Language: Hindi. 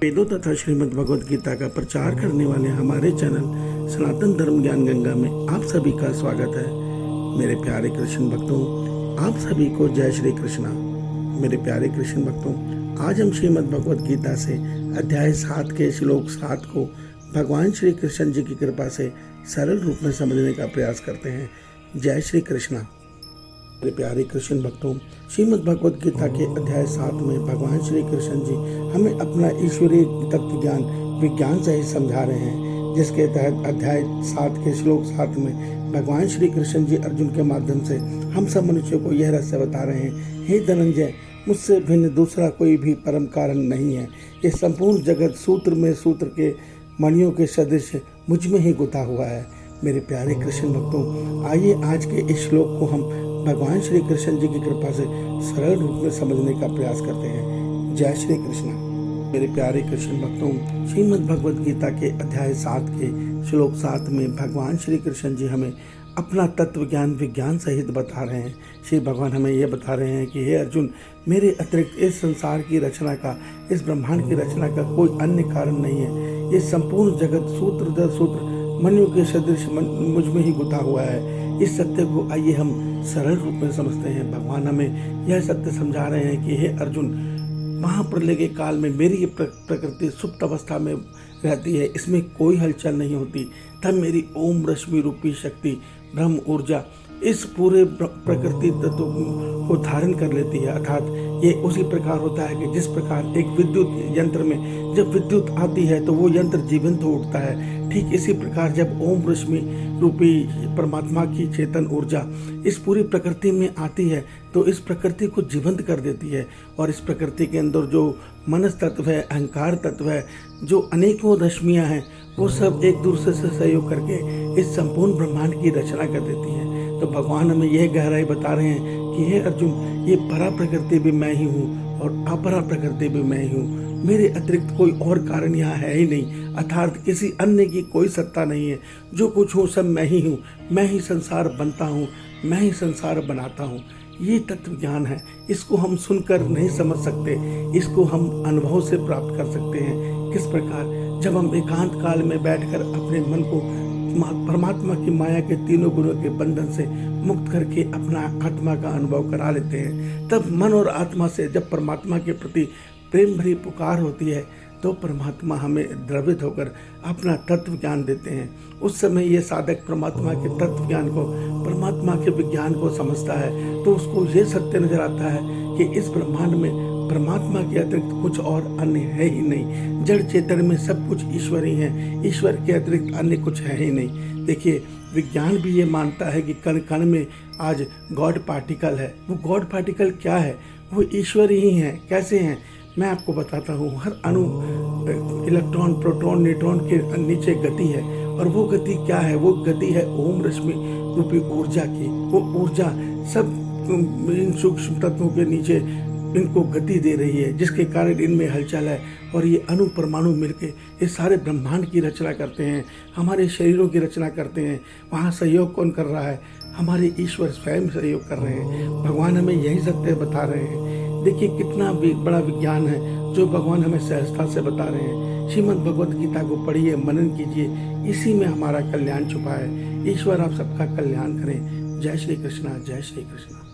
वेदों तथा श्रीमद् भगवद गीता का प्रचार करने वाले हमारे चैनल सनातन धर्म ज्ञान गंगा में आप सभी का स्वागत है। मेरे प्यारे कृष्ण भक्तों, आप सभी को जय श्री कृष्णा। मेरे प्यारे कृष्ण भक्तों, आज हम श्रीमद् भगवद गीता से अध्याय 7 के श्लोक 7 को भगवान श्री कृष्ण जी की कृपा से सरल रूप में समझने का प्रयास करते हैं। जय श्री कृष्णा। मेरे प्यारे कृष्ण भक्तों, श्रीमद् भगवद गीता के अध्याय 7 में भगवान श्री कृष्ण जी हमें अपना ईश्वरीय तत्व ज्ञान विज्ञान सहित समझा रहे हैं, जिसके तहत अध्याय 7 के श्लोक 7 में भगवान श्री कृष्ण जी अर्जुन के माध्यम से हम सब मनुष्यों को यह रहस्य बता रहे हैं। हे धनंजय, मुझसे भिन्न दूसरा कोई भी परम कारण नहीं है। ये संपूर्ण जगत सूत्र में सूत्र के मणियों के सदृश मुझ में ही गुथा हुआ है। मेरे प्यारे कृष्ण भक्तों, आइए आज के इस श्लोक को हम भगवान श्री कृष्ण जी की कृपा से सरल रूप में समझने का प्रयास करते हैं। जय श्री कृष्ण। मेरे प्यारे कृष्ण भक्तों, श्रीमद् भगवद गीता के अध्याय 7 के श्लोक 7 में भगवान श्री कृष्ण जी हमें अपना तत्व ज्ञान विज्ञान सहित बता रहे हैं। श्री भगवान हमें यह बता रहे हैं कि हे अर्जुन, मेरे अतिरिक्त इस संसार की रचना का, इस ब्रह्मांड की रचना का कोई अन्य कारण नहीं है। ये संपूर्ण जगत सूत्र दर सूत्र मणियों के सदृश मुझ में ही गुथा हुआ है। इस सत्य को आइए हम सरल रूप में समझते हैं। भगवान हमें यह सत्य समझा रहे हैं कि हे अर्जुन, महाप्रलय के काल में मेरी प्रकृति सुप्त अवस्था में रहती है, इसमें कोई हलचल नहीं होती। तब मेरी ओम रश्मि रूपी शक्ति ब्रह्म ऊर्जा इस पूरे प्रकृति तत्व को धारण कर लेती है। अर्थात ये उसी प्रकार होता है कि जिस प्रकार एक विद्युत यंत्र में जब विद्युत आती है तो वो यंत्र जीवंत हो उठता है, ठीक इसी प्रकार जब ओम रश्मि रूपी परमात्मा की चेतन ऊर्जा इस पूरी प्रकृति में आती है तो इस प्रकृति को जीवंत कर देती है। और इस प्रकृति के अंदर जो मनस तत्व है, अहंकार तत्व है, जो अनेकों रश्मियां हैं, वो सब एक दूसरे से सहयोग करके इस संपूर्ण ब्रह्मांड की रचना कर देती है। तो भगवान हमें यह गहराई बता रहे हैं कि हे अर्जुन, ये परा प्रकृति भी मैं ही हूँ और अपरा प्रकृति भी मैं ही हूँ। मेरे अतिरिक्त कोई और कारण यहाँ है ही नहीं, अर्थात किसी अन्य की कोई सत्ता नहीं है। जो कुछ हूँ सब मैं ही हूँ, मैं ही संसार बनता हूँ, मैं ही संसार बनाता हूँ। ये तत्व ज्ञान है, इसको हम सुनकर नहीं समझ सकते, इसको हम अनुभव से प्राप्त कर सकते हैं। किस प्रकार? जब हम एकांत काल में बैठकर अपने मन को परमात्मा की माया के तीनों गुणों के बंधन से मुक्त करके अपना आत्मा का अनुभव करा लेते हैं, तब मन और आत्मा से जब परमात्मा के प्रति प्रेम भरी पुकार होती है तो परमात्मा हमें द्रवित होकर अपना तत्व ज्ञान देते हैं। उस समय ये साधक परमात्मा के तत्व ज्ञान को, परमात्मा के विज्ञान को समझता है तो उसको ये सत्य नजर आता है कि इस ब्रह्मांड में परमात्मा के अतिरिक्त कुछ और अन्य है ही नहीं। जड़ चेतन में सब कुछ ईश्वर ही है, ईश्वर के अतिरिक्त अन्य कुछ है ही नहीं। देखिए, विज्ञान भी ये मानता है कि कण कण में आज गॉड पार्टिकल है। वो गॉड पार्टिकल क्या है? वो ईश्वर ही है। कैसे हैं? मैं आपको बताता हूँ। हर अणु इलेक्ट्रॉन, प्रोटॉन, न्यूट्रॉन के नीचे गति है, और वो गति क्या है? वो गति है ओम रश्मि रूपी ऊर्जा की। वो ऊर्जा सब इन सूक्ष्म तत्वों के नीचे इनको गति दे रही है, जिसके कारण इनमें हलचल है। और ये अणु परमाणु मिलके ये सारे ब्रह्मांड की रचना करते हैं, हमारे शरीरों की रचना करते हैं। वहाँ सहयोग कौन कर रहा है? हमारे ईश्वर स्वयं सहयोग कर रहे हैं। भगवान हमें यही सत्य बता रहे हैं। देखिए, कितना बड़ा विज्ञान है जो भगवान हमें सहजता से बता रहे हैं। श्रीमद् भगवद गीता को पढ़िए, मनन कीजिए, इसी में हमारा कल्याण छुपा है। ईश्वर आप सबका कल्याण करें। जय श्री कृष्णा, जय श्री कृष्णा।